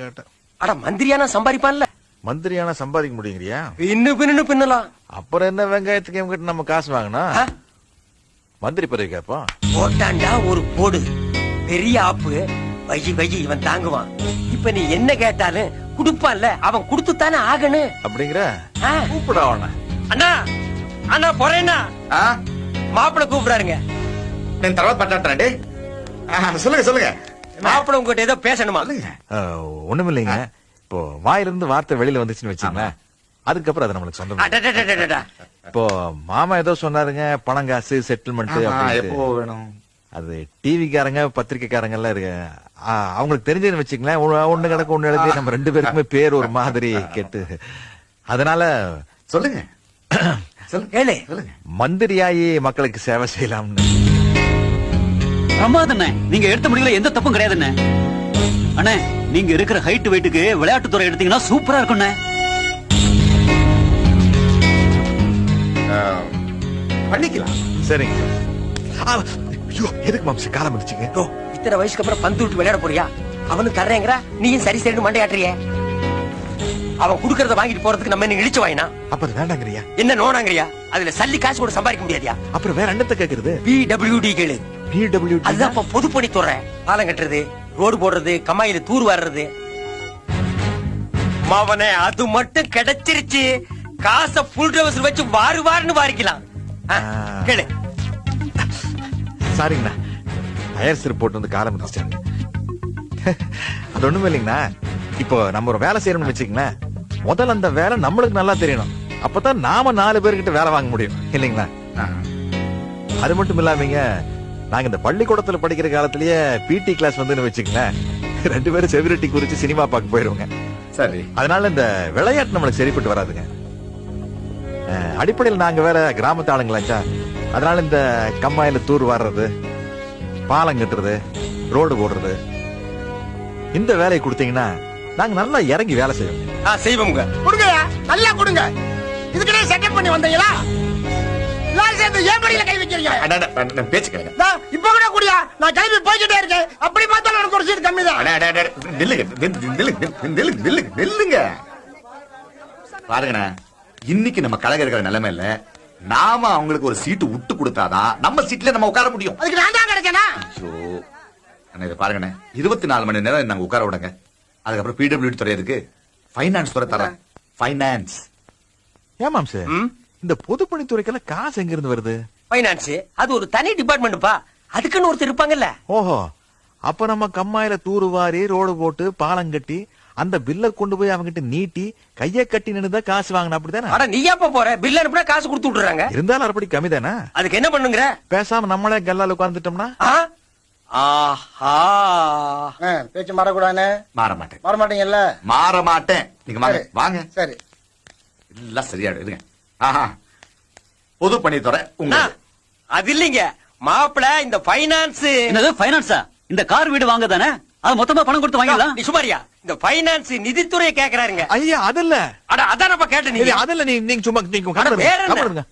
கேட்டேன். அட மந்திரியானா சம்பாதிப்பான்ல. மந்திரியானா சம்பாதிக்க முடியுங்கிறியா? பின்னு பின்னலாம். அப்புறம் என்ன வெங்காயத்துக்கு கிட்ட நம்ம காசு வாங்கினா மந்திரி பதவி கேட்போம். போட்டாண்டா ஒரு போடு, பெரிய ஆப்பு. வயி இவன் தாங்குவான். இப்ப நீ என்ன கேட்டாலும் குடுப்பான்ல, அவன் குடுத்துத்தானே ஆகணும். அப்படிங்கிற கூப்பிட அவன. அண்ணா அண்ணா போறேன்னா மாப்பிள்ள கூப்பிடாருங்க. சொல்லுங்க சொல்லுங்க. மாப்பிள்ள உங்ககிட்ட ஏதோ பேசணுமா? ஒண்ணும் இல்லைங்க. இப்போ வாயிலிருந்து வார்த்தை வெளியில வந்துச்சுன்னு வச்சுங்களேன், அதுக்கப்புறம் அது நம்மளுக்கு சொந்தம். இப்போ மாமா ஏதோ சொன்னாருங்க, பணம் காசு செட்டில்மெண்ட் எப்போ வேணும். அது டிவிக்காரங்க பத்திரிக்கைக்காரங்க எல்லாம் இருக்கு, அவங்களுக்கு தெரிஞ்சதுன்னு வச்சுங்களேன். ஒண்ணு கிடக்கு ஒண்ணு எழுதி நம்ம ரெண்டு பேருக்குமே பேர் ஒரு மாதிரி கேட்டு, அதனால சொல்லுங்க மந்திரியாயி மக்களுக்கு சேவை செய்யலாம்னு. பிரமாதண்ணே, நீங்க எடுத்த முடிவுல எந்த தப்பும் கிடையாதுண்ணே. அண்ணே, நீங்க இருக்கிற ஹைட் வெயிட்டுக்கு விளையாட்டுத்துறை எடுத்தீங்கன்னா சூப்பரா இருக்கும்ண்ணே. பண்ணிக்கலாம். சரிங்க. எதுக்கு மாம்சி காலம் இருந்துச்சுங்க? இத்தனை வயசுக்கு அப்புறம் பந்து விட்டு விளையாட போறியா? அவனு தர்றேங்கிற, நீயும் சரி சரின்னு மண்டையாட்டுறிய. அவன் குடுக்கறத வாங்கிட்டு போறதுக்கு நம்ம என்ன இழிச்சு வாயினா? அப்ப அது வேண்டாங்கறியா? என்ன நோனாங்கறியா? அதுல சல்லி காசு கூட சம்பாதிக்க முடியாதியா? அப்புறம் வேற என்னத்த கேக்குறது? PWD கேளு. PWD அதுதான் பொதுப்பணித்துறை. பாலம் கட்டுறது, ரோடு போடுறது, கம்மாயில தூர் வாடுறது. மாவனே, அது மட்டும் கிடைச்சிருச்சு. காசை புல் ட்ரெஸ் வச்சு வாருன்னு வாரிக்கலாம். கேளு. சாரிங்கண்ணா, டயர் சிறு போட்டு வந்து காலம் இருந்துச்சாங்க. அது ஒண்ணுமே இல்லைங்கண்ணா. இப்போ நம்ம ஒரு வேலை செய்யணும்னு வச்சுக்கங்களேன், முதல்ல அந்த வேலை நம்மளுக்கு நல்லா தெரியணும். அப்பதான் நாம 4 பேர்கிட்ட வேலை வாங்க முடியும் இல்லைங்களா? அது மட்டும் இல்லாமங்க, நாங்க இந்த பள்ளிக்கூடத்துல படிக்கிற காலத்திலேயே PT கிளாஸ் வந்து வச்சுக்கங்களேன், 2 பேரும் செவிரட்டி குறிச்சு சினிமா பார்க்க போயிருவோங்க. சரி, அதனால இந்த விளையாட்டு நம்மளுக்கு சரிப்பட்டு வராதுங்க. அடிப்படையில் நாங்க வேற கிராமத்து ஆளுங்களாச்சா, அதனால இந்த கம்மாயில தூர் வாடுறது, பாலம் கட்டுறது, ரோடு போடுறது, இந்த வேலையை கொடுத்தீங்கன்னா நாங்க நல்லா இறங்கி வேலை செய்வோம். செய்வோங்க. கொடுங்க, நல்லா கொடுங்க. இதுக்கு செட்டப் பண்ணி வந்தீங்களா? கை வைக்கிறீங்க. பேச்சு கேளுங்க. இப்ப கூட குடியா, நான் கிளம்பி போய்கிட்டே இருக்கேன். அப்படி பார்த்தாலும் எனக்கு ஒரு சீட் கம்மி தான். நில்லுங்க பாருங்கண்ணா, இன்னைக்கு நம்ம கழகம் இருக்கிற நிலைமை இல்ல. நாம அவங்களுக்கு ஒரு சீட்டு விட்டு கொடுத்தாதான் நம்ம சீட்ல நம்ம உட்கார முடியும். அதுக்கு நான் தான் கிடைச்சேனா? இதை பாருங்கண்ணே, 24 மணி நேரம் நாங்க உட்கார விடுங்க. அதுக்கப்புறம் PWD துறை இருக்கு, பைனான்ஸ் துறை தரேன். பைனான்ஸ். ஏமாம் சார், இந்த பொதுப்பணித்துறைக்கெல்லாம் காசு எங்க இருந்து வருது? பைனான்ஸ் அது ஒரு தனி டிபார்ட்மெண்ட்ப்பா, அதுக்குன்னு ஒருத்தர் இருப்பாங்கல்ல. ஓஹோ, அப்ப நம்ம கம்மாயில தூரு வாரி ரோடு போட்டு பாலம் கட்டி அந்த பில்ல கொண்டு போய் அவங்கிட்ட நீட்டி கைய கட்டி நின்னுதான் காசு வாங்கின, அப்படித்தானே? அட நீ எப்ப போற? பில் அனுப்புனா காசு கொடுத்து விட்டுறாங்க. இருந்தாலும் அரைப்படி கம்மி தானே. அதுக்கு என்ன பண்ணுங்கிற? பேசாம நம்மளே கல்லால உட்கார்ந்துட்டோம்னா. பேச்சு மாறக்கூடாது. மாற மாட்டேன். மாற மாட்டீங்கல்ல? மாற மாட்டேன். நீங்க வாங்க வாங்க. சரி, எல்லாம் சரியா இருங்க. பொதுப்பணித்துறை உங்க. அது இல்லைங்க மாப்பிள, இந்த பைனான்ஸ். என்னது பைனான்ஸா? இந்த கார் வீடு வாங்க தானே, அது மொத்தமா பணம் கொடுத்து வாங்கிடலாம். நீ சுமாரியா? இந்த பைனான்ஸ் நிதித்துறையை கேக்குறாருங்க. ஐயா அதல்ல. அட அதானப்பா கேட்டேன். நீங்க அதல்ல, நீங்க சும்மா நீங்க.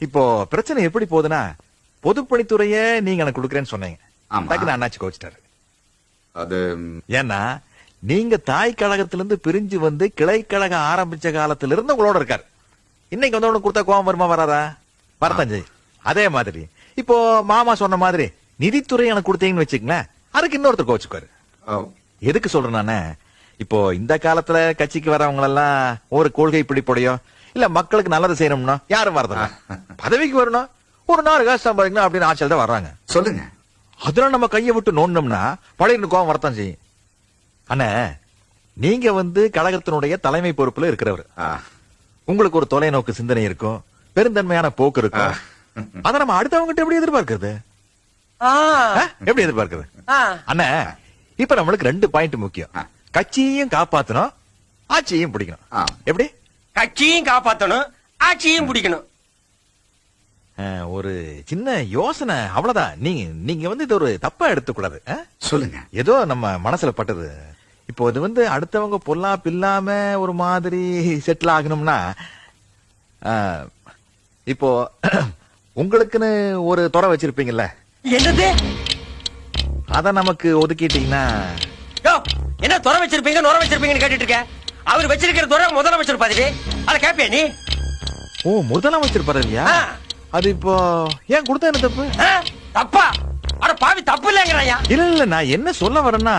இப்போ பிரச்சனை எப்படி போகுதுன்னா, பொதுப்பணித்துறைய நீங்க எனக்கு கொடுக்கறேன்னு சொன்னீங்க. அண்ணாச்சி கோச்சிட்டாரு. அது ஏன்னா நீங்க தாய் கழகத்திலிருந்து பிரிஞ்சு வந்து கிளை கழகம் ஆரம்பிச்ச காலத்துல இருந்து உங்களோட இருக்காரு. இன்னைக்கு வந்து கொடுத்தா கோவம் வருமா வராதா? வரதான் செய்யும். அதே மாதிரி இப்போ மாமா சொன்ன மாதிரி நிதித்துறை எனக்கு கொடுத்தீங்கன்னு வச்சுக்கங்களேன், அதுக்கு இன்னொருத்தர் கோச்சுக்காரு. எதுக்கு சொல்றேன் நானே, இப்போ இந்த காலத்துல கட்சிக்கு வரவங்க எல்லாம் ஒரு கொள்கை பிடிப்படையோ இல்ல மக்களுக்கு நல்லது செய்யணும்னா யாரும் வரதில்ல. பதவிக்கு வரணும், ஒரு 4 காசு சம்பாதிக்கணும் அப்படின்னு ஆட்சியில் தான் வர்றாங்க. சொல்லுங்க. அதெல்லாம் நம்ம கையை விட்டு நோண்டோம்னா பழைய கோவம் வரத்தான் செய்யும். அண்ணா, நீங்க வந்து கழகத்தினுடைய தலைமை பொறுப்புல இருக்கிறவர். உங்களுக்கு ஒரு தொலைநோக்கு சிந்தனை இருக்கும், பெருந்தன்மையான போக்கு இருக்கும். அத நம்ம அடுத்தவங்க எப்படி எதிர்பார்க்கிறது? எப்படி எதிர்பார்க்கிறது? அண்ணா, இப்ப நம்மளுக்கு 2 பாயிண்ட் முக்கியம். கட்சியையும் காப்பாத்தணும், ஆட்சியையும் பிடிக்கணும். எப்படி? கட்சியும் காப்பாத்தணும், ஆட்சியும் பிடிக்கணும். ஒரு சின்ன யோசனை, அவ்வளவுதான். நீங்க வந்து இது ஒரு தப்பா எடுத்துக்கூடாது. சொல்லுங்க. ஏதோ நம்ம மனசுல பட்டது. இப்போ இது வந்து அடுத்தவங்க பொல்லாப்பு இல்லாம ஒரு மாதிரி செட்டில் ஆகணும்னா, இப்போ உங்களுக்குன்னு ஒரு துறை வச்சிருப்பீங்கல்ல, என்னது? அத நமக்கு ஒதுக்கிட்டீங்கன்னா என்ன துறை வச்சிருப்பீங்க நுர வச்சிருப்பீங்கன்னு கேட்டுட்டு இருக்க அவர் வச்சிருக்கிற துறை முதலமைச்சர் பதவி அத கேப்பியா நீ ஓ முதலமைச்சர் பதவியா ஆ. அது இப்போ ஏன் கொடுத்தா என்ன தப்பு ஆ? தப்பா அட பாவி தப்பு இல்லங்கிறாயா இல்ல இல்ல நான் என்ன சொல்ல வரேன்னா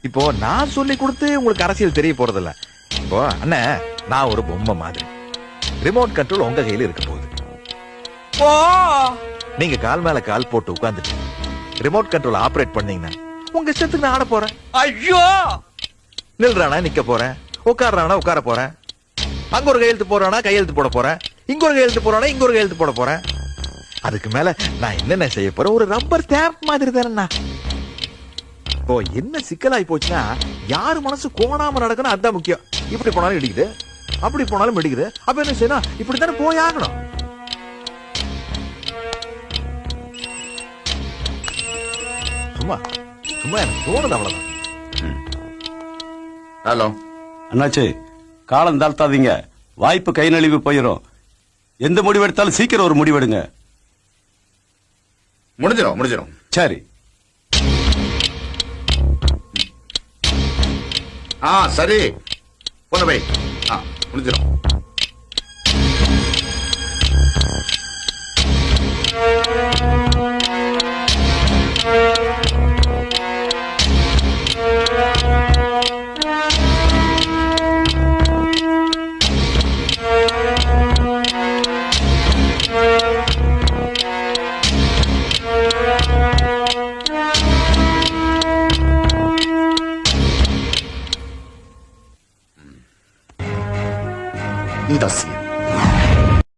இப்போ நான் சொல்லி கொடுத்து உங்களுக்கு அரசியல் தெரிய போறதில்ல இப்போ அண்ணே நான் ஒரு பொம்மை மாதிரி ரிமோட் கண்ட்ரோல் உங்க கையில இருக்க போகுது ஓ நீங்க கால் மேல கால் போட்டு உட்கார்ந்துட்டு ரிமோட் கண்ட்ரோல் ஆபரேட் பண்ணீங்கன்னா உங்க இஷ்டத்துக்கு நான் ஆட போறேன் ஐயோ நில்றானா நிக்க போறேன் உட்கார்றானா உட்கார போறேன் அங்க ஒரு கையெழுத்து போறானா கையெழுத்து போட போறேன் இங்க ஒரு கையெழுத்து போறானா இங்க ஒரு கையெழுத்து போட போறேன் அதுக்கு மேல நான் என்னென்ன செய்ய போறேன் ஒரு ரப்பர் ஸ்டாம்ப் மாதிரி தானே இப்போ என்ன சிக்கலாய் போச்சுன்னா யாரு மனசு கோணாம நடக்கணும் அதுதான் முக்கியம் இப்படி போனாலும் இடிக்குது அப்படி போனாலும் இடிக்குது அப்ப என்ன செய்யணும் இப்படித்தானே போய் ஆகணும் சும்மா சும்மா எனக்கு தோணுது அவ்வளவுதான் ஹலோ அண்ணாச்சி காலம் தாழ்த்தாதீங்க வாய்ப்பு கை நழுவி போயிடும் எந்த முடிவெடுத்தாலும் சீக்கிரம் ஒரு முடிவெடுங்க முடிஞ்சிடும் சரி சரி போன பை முடிஞ்சிடும் நீதான்